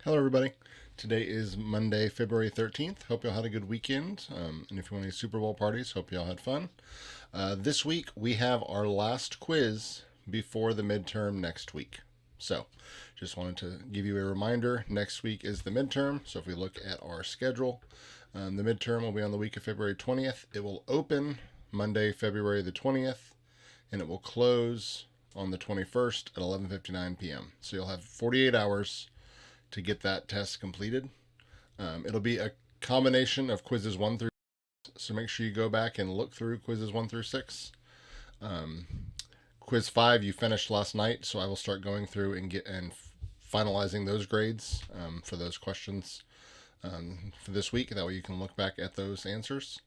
Hello, everybody. Today is Monday, February 13th. Hope y'all had a good weekend. And if you want any Super Bowl parties, hope y'all had fun. This week, we have our last quiz before the midterm next week. So, just wanted to give you a reminder next week is the midterm. So, if we look at our schedule, the midterm will be on the week of February 20th. It will open Monday, February the 20th, and it will close on the 21st at 11:59 p.m. So, you'll have 48 hours to get that test completed. It'll be a combination of quizzes 1 through 6, so make sure you go back and look through quizzes 1 through 6. Um, Quiz 5 you finished last night, so I will start going through and finalizing those grades for those questions for this week. That way you can look back at those answers.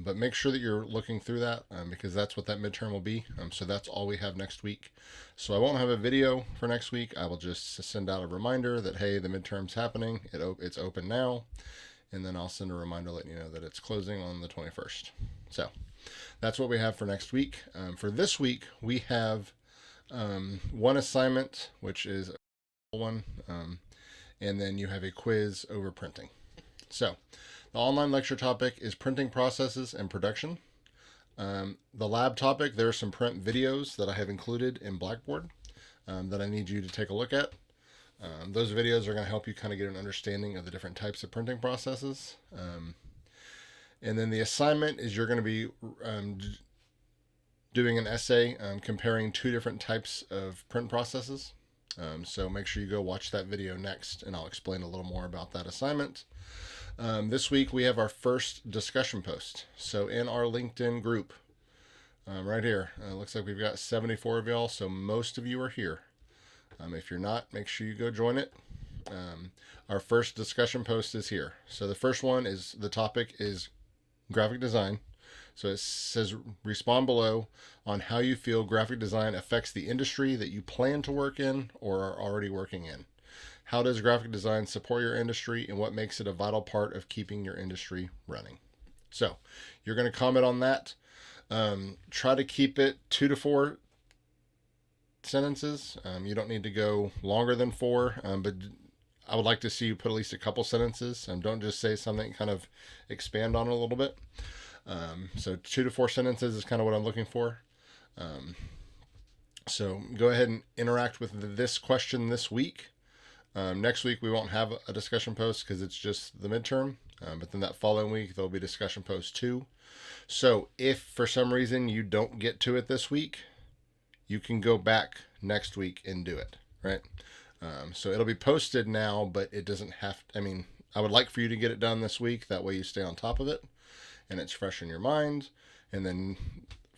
But make sure that you're looking through that because that's what that midterm will be. So that's all we have next week. So I won't have a video for next week. I will just send out a reminder that, hey, the midterm's happening. It's open now. And then I'll send a reminder letting you know that it's closing on the 21st. So that's what we have for next week. For this week, we have one assignment, which is a one, and then you have a quiz over printing. So the online lecture topic is printing processes and production. The lab topic, there are some print videos that I have included in Blackboard that I need you to take a look at. Those videos are going to help you kind of get an understanding of the different types of printing processes. And then the assignment is you're going to be doing an essay comparing two different types of print processes. So make sure you go watch that video next, and I'll explain a little more about that assignment. This week we have our first discussion post. So in our LinkedIn group, right here, looks like we've got 74 of y'all, so most of you are here. If you're not, make sure you go join it. Our first discussion post is here. So the first one is, the topic is graphic design. So it says, respond below on how you feel graphic design affects the industry that you plan to work in or are already working in. How does graphic design support your industry, and what makes it a vital part of keeping your industry running? So you're going to comment on that. Try to keep it 2 to 4 sentences. You don't need to go longer than 4, but I would like to see you put at least a couple sentences. Don't just say something, kind of expand on it a little bit. So 2 to 4 sentences is kind of what I'm looking for. So go ahead and interact with this question this week. Next week we won't have a discussion post because it's just the midterm. But then that following week there'll be discussion post 2. So if for some reason you don't get to it this week, you can go back next week and do it, right? So it'll be posted now, but it doesn't have to, I would like for you to get it done this week. That way you stay on top of it and it's fresh in your mind. And then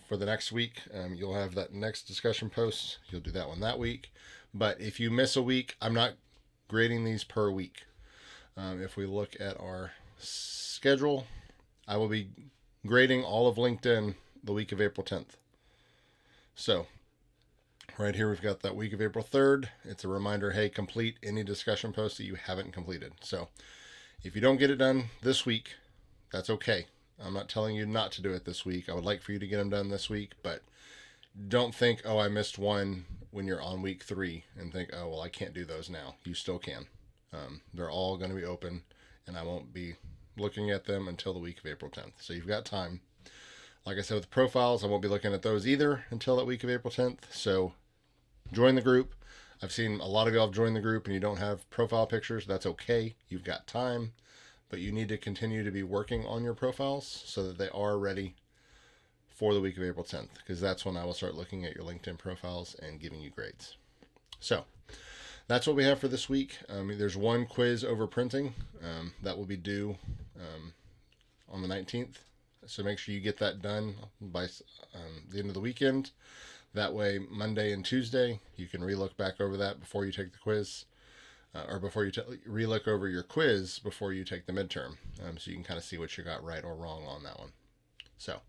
for the next week, you'll have that next discussion post. You'll do that one that week. But if you miss a week, I'm not grading these per week. If we look at our schedule, I will be grading all of LinkedIn the week of April 10th. So right here, we've got that week of April 3rd. It's a reminder, hey, complete any discussion post that you haven't completed. So if you don't get it done this week, that's okay. I'm not telling you not to do it this week. I would like for you to get them done this week, but don't think, oh, I missed one when you're on week 3 and think, oh, well, I can't do those now. You still can. They're all going to be open, and I won't be looking at them until the week of April 10th. So you've got time. Like I said, with profiles, I won't be looking at those either until that week of April 10th. So join the group. I've seen a lot of y'all have joined the group and you don't have profile pictures. That's okay. You've got time, but you need to continue to be working on your profiles so that they are ready for the week of April 10th, because that's when I will start looking at your LinkedIn profiles and giving you grades. So that's what we have for this week. There's one quiz over printing that will be due on the 19th. So make sure you get that done by the end of the weekend. That way, Monday and Tuesday, you can relook back over that before you take the quiz, or before you relook over your quiz before you take the midterm. So you can kind of see what you got right or wrong on that one. So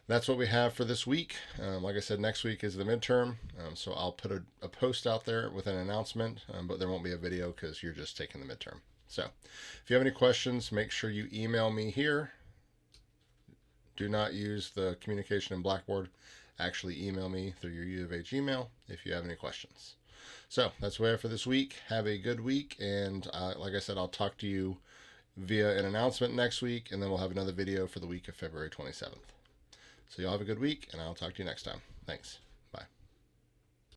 that's what we have for this week. Like I said, next week is the midterm. So I'll put a post out there with an announcement, but there won't be a video because you're just taking the midterm. So if you have any questions, make sure you email me here. Do not use the communication in Blackboard. Actually email me through your U of H email if you have any questions. So that's where for this week. Have a good week, and like I said, I'll talk to you via an announcement next week, and then we'll have another video for the week of February 27th. So y'all have a good week, and I'll talk to you next time. Thanks.